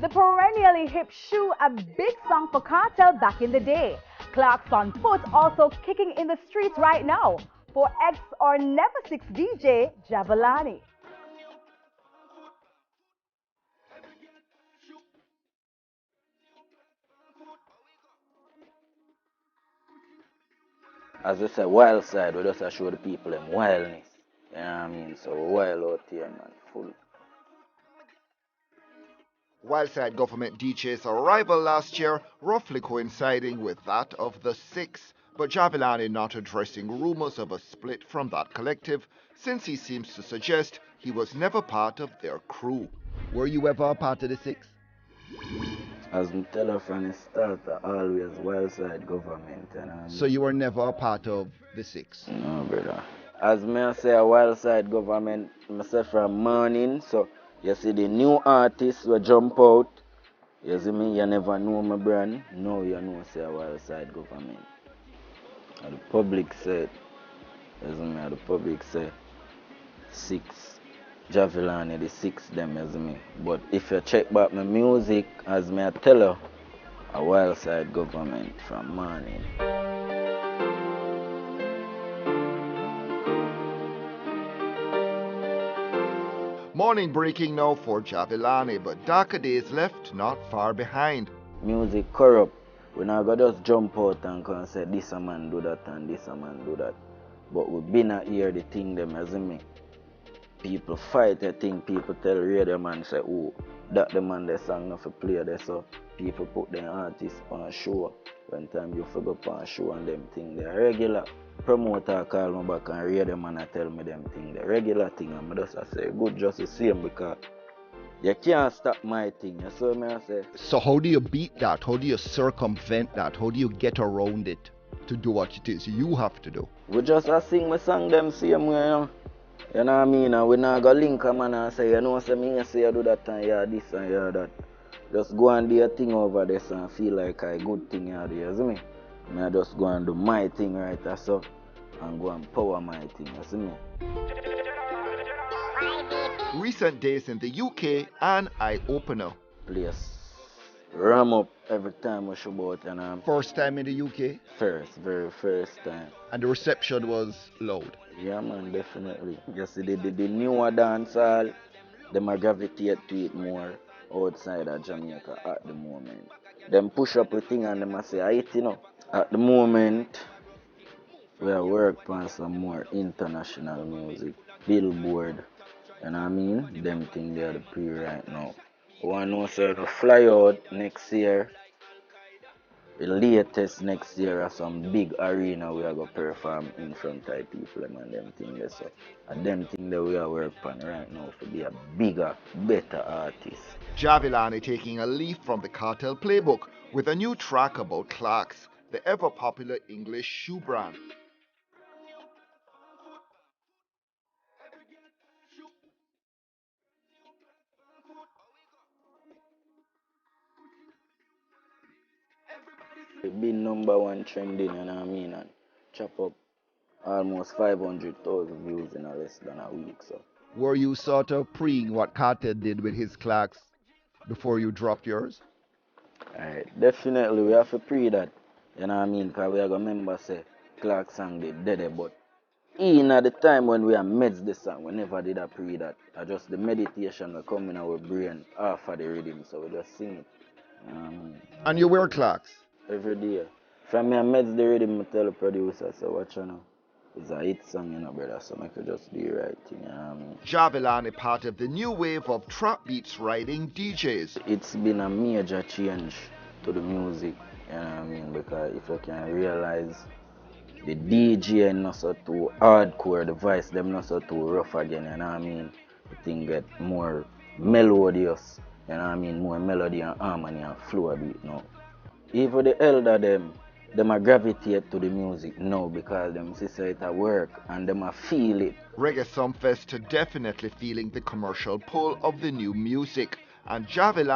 The perennially hip shoe, a big song for Cartel back in the day. Clarks on Foot also kicking in the streets right now for ex or never 6 DJ Jahvillani. As we say, wild side, we just show the people them wildness. You know what I mean? So wild out here, man, full. Wildside government DJ's arrival last year roughly coinciding with that of the Six, but Jahvillani not addressing rumours of a split from that collective, since he seems to suggest he was never part of their crew. Were you ever a part of the Six? As we tell her from the start, always wild side government. You know what I mean? So you were never a part of the Six? No, brother. As me I say, a wild side government, I say from morning, so you see the new artists will jump out. You see me, you never know my brand. No, you know say a wild side government. And the public said, you see me, the public say, Six. Jahvillani, the Six them, you see me. But if you check back my music, as me I tell you, a wild side government from morning. Morning breaking now for Jahvillani, but darker days left not far behind. Music corrupt. We not gonna just jump out and can say this a man do that and this a man do that. But we been a hear the thing them, as me. People fight the thing, people tell radio man say, oh, that the man they sang not for play there, so people put their artists on a show. When time you forget on a show and them thing they regular. Promoter call me back and radio man and tell me them thing the regular thing, and I just say good just the same because you can't stop my thing. You see me I say. So how do you beat that? How do you circumvent that? How do you get around it to do what it is you have to do? We just sing my song them same way, you know. You know what I mean? And we not go link a man and say, you know, say me say you do that and yeah this and yeah that. Just go and do your thing over there and feel like a good thing you do, you see me? I just go and do my thing right so and go and power my thing, you see me? Recent days in the UK, an eye-opener. Place ram up every time we show out, and First time in the UK, very first time. and the reception was loud. Yeah man, definitely. You see the newer dancehall, them a gravitate to it more outside of Jamaica at the moment. Them push up a thing and them a say, I you know. At the moment, we are working on some more international music. Billboard, you know what I mean? Them thing they are the pre right now. We want to know so to fly out next year. The latest next year are some big arena we are going to perform in front of people and them thing there. So, and them thing that we are working on right now to be a bigger, better artist. Jahvillani taking a leaf from the Cartel playbook with a new track about Clarks, the ever-popular English shoe brand. It been #1 trending, you know what I mean? And chop up almost 500,000 views in a less than a week. So. Were you sort of preeing what Cartel did with his Clarks before you dropped yours? Alright, definitely we have to pre that. You know what I mean? Because we are going to remember say Clark sang the dead, but in at the time when we are meds the song, we never did a pre that. I just the meditation will come in our brain half of the rhythm, so we just sing it. You know what I mean? And you wear Clarks? Every day. From me I meds the rhythm, I tell the producer, so watch you know. It's a hit song, you know, brother, so I could just do the right thing, you know what I mean? Jahvillani part of the new wave of trap beats riding DJs. It's been a major change to the music, you know what I mean? Because if you can realize the DJ not so too hardcore, the voice them not so too rough again, you know what I mean? The thing get more melodious, you know what I mean? More melody and harmony and flow a bit now. Even the elder them a gravitate to the music now because them see say it a work and them a feel it. Reggae Sumfest definitely feeling the commercial pull of the new music, and Jahvillani